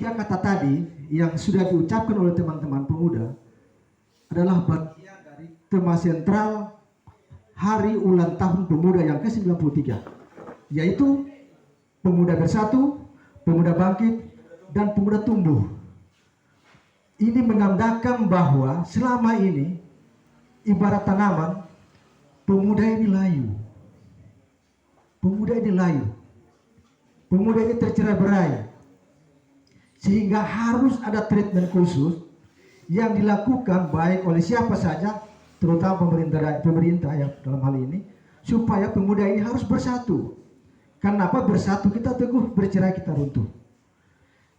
Tiga kata tadi yang sudah diucapkan oleh teman-teman pemuda adalah bagian dari tema sentral Hari Ulang Tahun Pemuda yang ke-93, yaitu pemuda bersatu, pemuda bangkit, dan pemuda tumbuh. Ini menandakan bahwa selama ini ibarat tanaman, pemuda ini layu. Pemuda ini layu. Pemuda ini tercerai-berai. Sehingga harus ada treatment khusus yang dilakukan baik oleh siapa saja, terutama pemerintah yang dalam hal ini, supaya pemuda ini harus bersatu. Karena apa? Bersatu kita teguh, bercerai kita runtuh.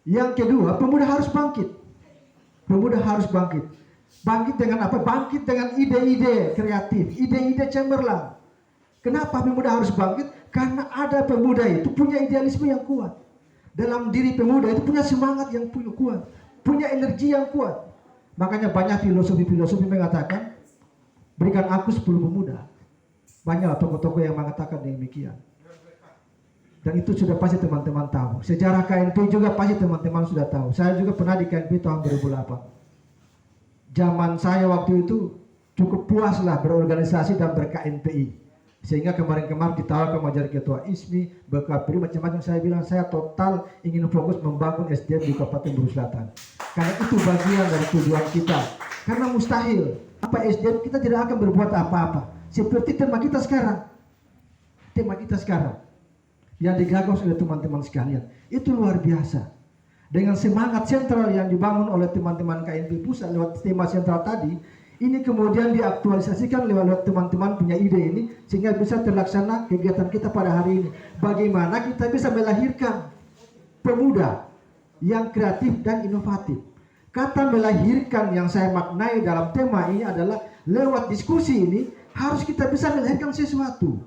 Yang kedua, pemuda harus bangkit. Pemuda harus bangkit. Bangkit dengan apa? Bangkit dengan ide-ide kreatif, ide-ide cemerlang. Kenapa pemuda harus bangkit? Karena ada pemuda itu punya idealisme yang kuat. Dalam diri pemuda itu punya semangat yang kuat, punya energi yang kuat. Makanya banyak filosofi-filosofi mengatakan, berikan aku 10 pemuda. Banyak tokoh-tokoh yang mengatakan demikian. Dan itu sudah pasti teman-teman tahu. Sejarah KNP juga pasti teman-teman sudah tahu. Saya juga pernah di KNP tahun 2008. Zaman saya waktu itu cukup puaslah berorganisasi dan ber-KNPI. Sehingga kemarin-kemarin ditawarkan menjadi ketua ISMI, BKPRI, macam-macam. Saya bilang saya total ingin fokus membangun SDM di Kabupaten Buru Selatan. Karena itu bagian dari tujuan kita. Karena mustahil apa SDM kita tidak akan berbuat apa-apa. Seperti tema kita sekarang. Tema kita sekarang yang digagas oleh teman-teman sekalian. Itu luar biasa. Dengan semangat sentral yang dibangun oleh teman-teman KNP Pusat lewat tema sentral tadi, ini kemudian diaktualisasikan lewat teman-teman punya ide ini, sehingga bisa terlaksana kegiatan kita pada hari ini. Bagaimana kita bisa melahirkan pemuda yang kreatif dan inovatif. Kata melahirkan yang saya maknai dalam tema ini adalah lewat diskusi ini harus kita bisa melahirkan sesuatu.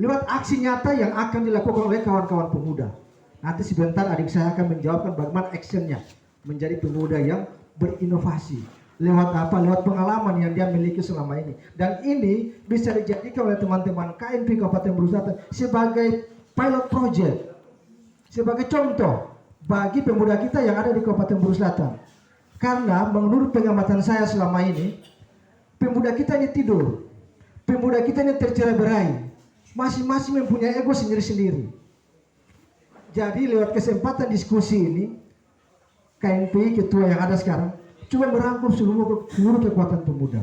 Lewat aksi nyata yang akan dilakukan oleh kawan-kawan pemuda. Nanti sebentar adik saya akan menjawabkan bagaimana actionnya menjadi pemuda yang berinovasi. Lewat apa? Lewat pengalaman yang dia miliki selama ini. Dan ini bisa dijadikan oleh teman-teman KNP Kabupaten Buru Selatan sebagai pilot project, sebagai contoh bagi pemuda kita yang ada di Kabupaten Buru Selatan. Karena menurut pengamatan saya selama ini, pemuda kita ini tidur, pemuda kita ini tercerai-berai, masing-masing mempunyai ego sendiri-sendiri. Jadi lewat kesempatan diskusi ini, KNP ketua yang ada sekarang coba merangkum seluruh kekuatan pemuda.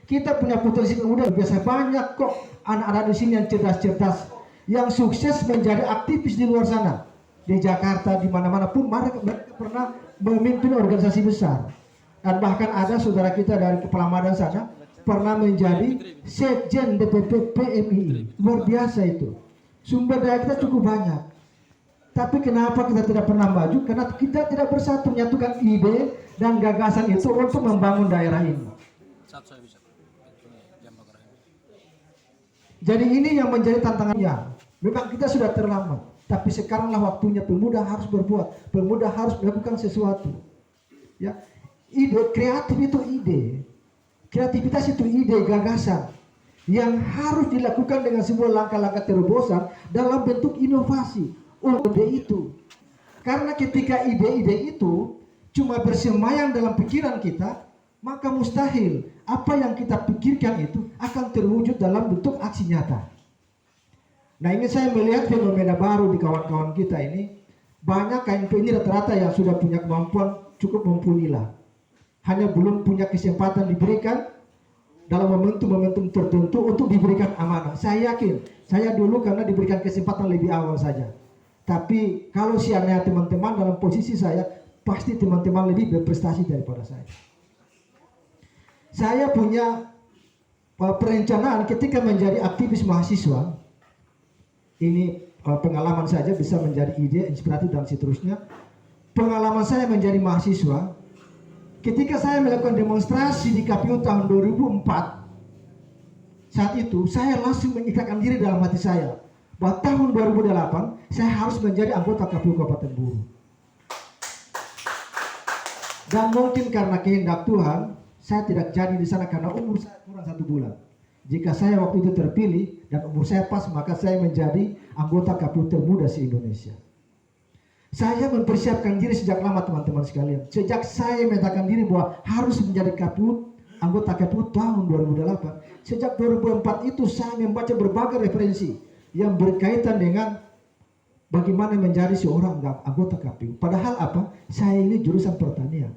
Kita punya potensi pemuda biasa banyak kok anak-anak di sini yang cerdas-cerdas, yang sukses menjadi aktivis di luar sana, di Jakarta, di mana-mana pun mereka pernah memimpin organisasi besar. Dan bahkan ada saudara kita dari Kepala Madan sana pernah menjadi Sekjen DPP PMI. Luar biasa itu. Sumber daya kita cukup banyak. Tapi kenapa kita tidak pernah maju? Karena kita tidak bersatu menyatukan ide dan gagasan itu untuk membangun daerah ini. Jadi ini yang menjadi tantangannya. Memang kita sudah terlambat, tapi sekaranglah waktunya pemuda harus berbuat. Pemuda harus melakukan sesuatu. Ya, ide kreatif itu ide. Kreativitas itu ide, gagasan yang harus dilakukan dengan sebuah langkah-langkah terobosan dalam bentuk inovasi. Ide itu, karena ketika ide-ide itu cuma bersemayam dalam pikiran kita, maka mustahil apa yang kita pikirkan itu akan terwujud dalam bentuk aksi nyata. Nah, ini saya melihat fenomena baru di kawan-kawan kita ini. Banyak KNP ini rata-rata yang sudah punya kemampuan cukup mumpuni lah, hanya belum punya kesempatan diberikan dalam momentum-momentum tertentu untuk diberikan amanah. Saya yakin, saya dulu karena diberikan kesempatan lebih awal saja. Tapi kalau siarnya teman-teman dalam posisi saya, pasti teman-teman lebih berprestasi daripada saya. Saya punya perencanaan ketika menjadi aktivis mahasiswa. Ini pengalaman saja bisa menjadi ide, inspiratif dan seterusnya. Pengalaman saya menjadi mahasiswa, ketika saya melakukan demonstrasi di KPU tahun 2004, saat itu saya langsung mengikrarkan diri dalam hati saya bahwa tahun 2008 saya harus menjadi anggota KPU Kabupaten Buru. Dan mungkin karena kehendak Tuhan, saya tidak jadi di sana karena umur saya kurang 1 bulan. Jika saya waktu itu terpilih dan umur saya pas, maka saya menjadi anggota KPU termuda se-Indonesia. Saya mempersiapkan diri sejak lama teman-teman sekalian. Sejak saya menyatakan diri bahwa harus menjadi KPU, anggota KPU tahun 2008. Sejak 2004 itu saya membaca berbagai referensi yang berkaitan dengan bagaimana menjadi seorang anggota KPU. Padahal apa? Saya ini jurusan pertanian.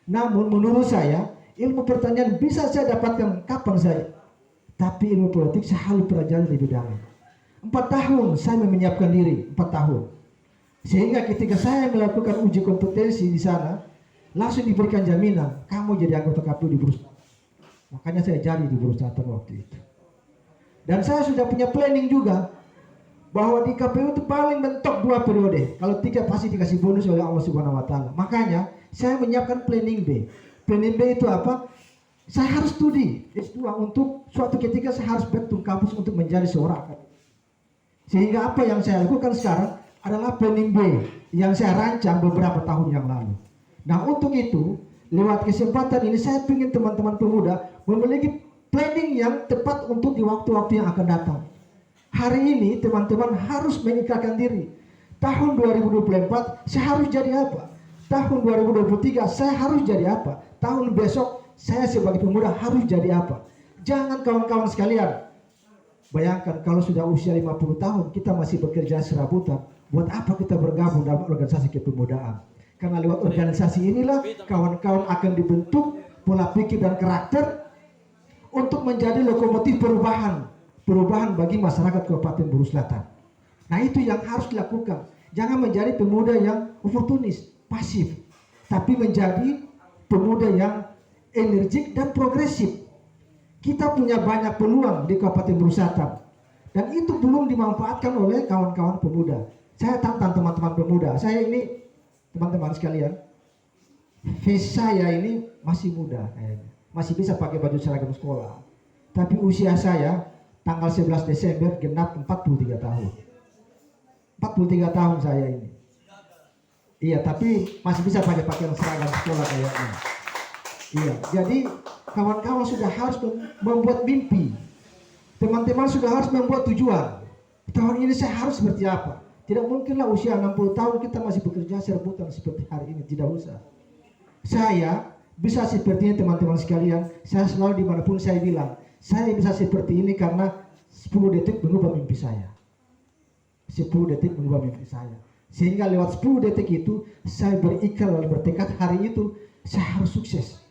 Namun menurut saya, ilmu pertanian bisa saya dapatkan kapan saja. Tapi ilmu politik saya harus pelajari lebih dalam. 4 tahun saya menyiapkan diri, 4 tahun. Sehingga ketika saya melakukan uji kompetensi di sana, langsung diberikan jaminan, kamu jadi anggota KPU di Bursa. Makanya saya jadi di Bursa waktu itu. Dan saya sudah punya planning juga, bahwa di KPU itu paling mentok 2 periode. Kalau 3 pasti dikasih bonus oleh Allah Subhanahu wa taala. Makanya saya menyiapkan planning B. Planning B itu apa? Saya harus studi S2 untuk suatu ketika saya harus back to kampus untuk menjadi seorang akademisi. Sehingga apa yang saya lakukan sekarang adalah planning B yang saya rancang beberapa tahun yang lalu. Nah, untuk itu, lewat kesempatan ini saya ingin teman-teman pemuda memiliki planning yang tepat untuk di waktu-waktu yang akan datang. Hari ini teman-teman harus mengikrarkan diri. Tahun 2024 saya harus jadi apa? Tahun 2023 saya harus jadi apa? Tahun besok saya sebagai pemuda harus jadi apa? Jangan kawan-kawan sekalian, bayangkan kalau sudah usia 50 tahun kita masih bekerja serabutan. Buat apa kita bergabung dalam organisasi kepemudaan? Karena lewat organisasi inilah kawan-kawan akan dibentuk pola pikir dan karakter untuk menjadi lokomotif perubahan bagi masyarakat Kabupaten Buru Selatan. Nah, itu yang harus dilakukan. Jangan menjadi pemuda yang oportunis, pasif, tapi menjadi pemuda yang energik dan progresif. Kita punya banyak peluang di Kabupaten Buru Selatan, dan itu belum dimanfaatkan oleh kawan-kawan pemuda. Saya tantang teman-teman pemuda. Saya ini, teman-teman sekalian, face saya ini masih muda kayaknya. Masih bisa pakai baju seragam sekolah. Tapi usia saya tanggal 11 Desember genap 43 tahun. 43 tahun saya ini. Iya, tapi masih bisa pakai pakaian seragam sekolah kayaknya. Iya, jadi kawan-kawan sudah harus membuat mimpi. Teman-teman sudah harus membuat tujuan. Tahun ini saya harus seperti apa? Tidak mungkinlah usia 60 tahun kita masih bekerja serbutan seperti hari ini. Tidak usah. Saya bisa seperti ini teman-teman sekalian. Saya selalu dimanapun saya bilang, saya bisa seperti ini karena 10 detik mengubah mimpi saya. 10 detik mengubah mimpi saya. Sehingga lewat 10 detik itu saya berikrar dan bertekad hari itu saya harus sukses.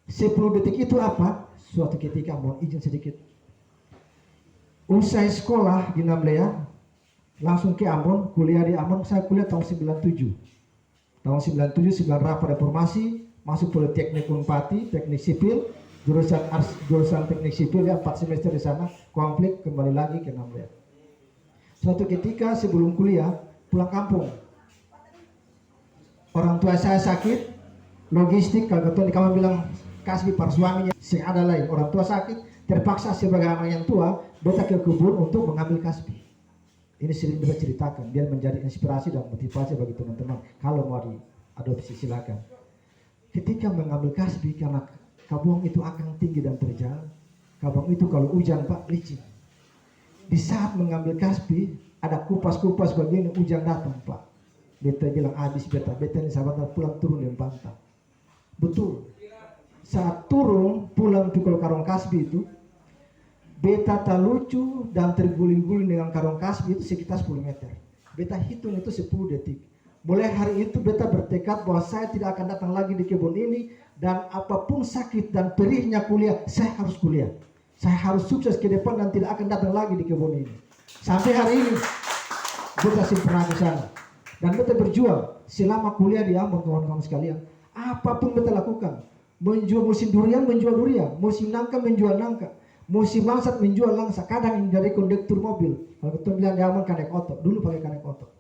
10 detik itu apa? Suatu ketika, mohon izin sedikit. Usai sekolah di Namlea, langsung ke Ambon, kuliah di Ambon. Saya kuliah tahun 97. Tahun 97, 9 Rafa Reformasi, masuk Politeknik Unpati, teknik sipil, jurusan teknik sipil ya, 4 semester di sana, konflik, kembali lagi ke Namlea. Suatu ketika sebelum kuliah, pulang kampung. Orang tua saya sakit, logistik, kalau ketua di kamar bilang, kasih para suaminya, sing ada lain. Orang tua sakit, terpaksa sebagai anak yang tua, beta ke kebun untuk mengambil kasbi. Ini sering beta ceritakan, dia menjadi inspirasi dan motivasi bagi teman-teman. Kalau mau diadopsi silakan. Ketika mengambil kasbi, karena kabuang itu akan tinggi dan terjal. Kabuang itu kalau hujan Pak, licin. Di saat mengambil kasbi, ada kupas-kupas begini, hujan datang Pak. Beta bilang, habis beta ini sahabat pulang turun di pantai. Betul. Saat turun pulang pikul karung kasbi itu, beta tak lucu dan terguling-guling dengan karung kasbi itu sekitar 10 meter. Beta hitung itu 10 detik. Mulai hari itu beta bertekad bahwa saya tidak akan datang lagi di kebun ini, dan apapun sakit dan perihnya kuliah, saya harus kuliah. Saya harus sukses ke depan dan tidak akan datang lagi di kebun ini. Sampai hari ini beta simpan ke sana. Dan beta berjuang selama kuliah di Ambon, kawan-kawan sekalian. Apapun beta lakukan. Menjual musim durian, menjual durian. Musim nangka, menjual nangka. Musim langsat, menjual langsa. Kadang dari kondektur mobil. Kalau ketemu bilang di Ambon kanek otot. Dulu pakai kanek otot.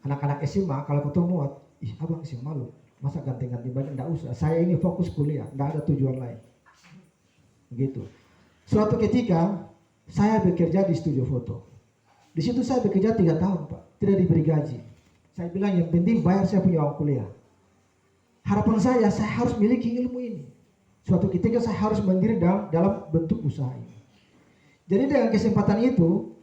Anak-anak SMA kalau ketemu muat, ih abang sih malu. Masa ganti-ganti baju? Nggak usah. Saya ini fokus kuliah. Nggak ada tujuan lain. Begitu. Suatu ketika saya bekerja di studio foto. Di situ saya bekerja 3 tahun Pak. Tidak diberi gaji. Saya bilang yang penting bayar saya punya uang kuliah. Harapan saya harus miliki ilmu ini. Suatu ketika saya harus mandiri dalam bentuk usaha ini. Jadi dengan kesempatan itu,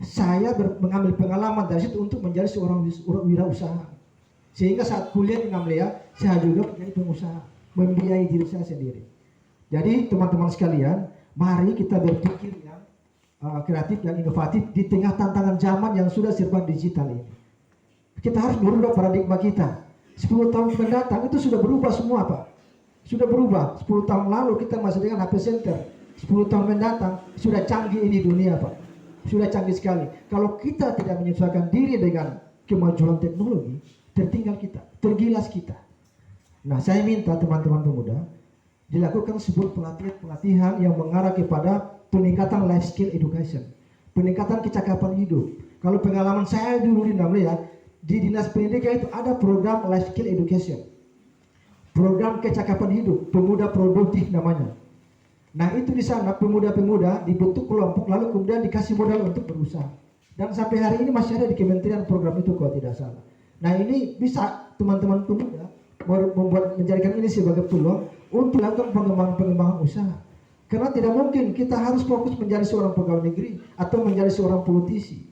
saya mengambil pengalaman dari situ untuk menjadi seorang wirausaha. Sehingga saat kuliah di Namlea, saya juga menjadi pengusaha, membiayai diri saya sendiri. Jadi teman-teman sekalian, mari kita berpikir yang kreatif dan inovatif di tengah tantangan zaman yang sudah serba digital ini. Kita harus merubah paradigma kita. 10 tahun mendatang itu sudah berubah semua, Pak. Sudah berubah. 10 tahun lalu kita masih dengan HP center. 10 tahun mendatang sudah canggih ini dunia, Pak. Sudah canggih sekali. Kalau kita tidak menyesuaikan diri dengan kemajuan teknologi, tertinggal kita, tergilas kita. Nah, saya minta teman-teman pemuda dilakukan sebuah pelatihan yang mengarah kepada peningkatan life skill education, peningkatan kecakapan hidup. Kalau pengalaman saya dulu di Namlea, di Dinas Pendidikan itu ada program life skill education, program kecakapan hidup, pemuda produktif namanya. Nah, itu di sana pemuda-pemuda dibentuk kelompok lalu kemudian dikasih modal untuk berusaha. Dan sampai hari ini masih ada di kementerian program itu kalau tidak salah. Nah, ini bisa teman-teman pemuda menjadikan ini sebagai peluang untuk melakukan pengembangan usaha. Karena tidak mungkin kita harus fokus menjadi seorang pegawai negeri atau menjadi seorang politisi.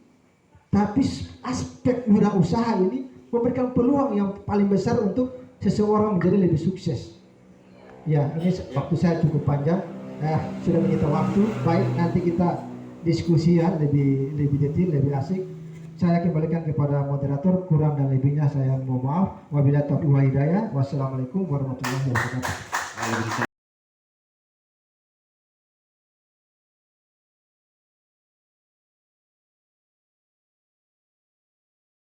Tapi aspek wirausaha ini memberikan peluang yang paling besar untuk seseorang menjadi lebih sukses. Ya, ini waktu saya cukup panjang. Sudah menyita waktu. Baik, nanti kita diskusi ya lebih detail, lebih asik. Saya kembalikan kepada moderator, kurang dan lebihnya saya mohon maaf. Wabillahi taufiq wal hidayah. Wassalamualaikum warahmatullahi wabarakatuh.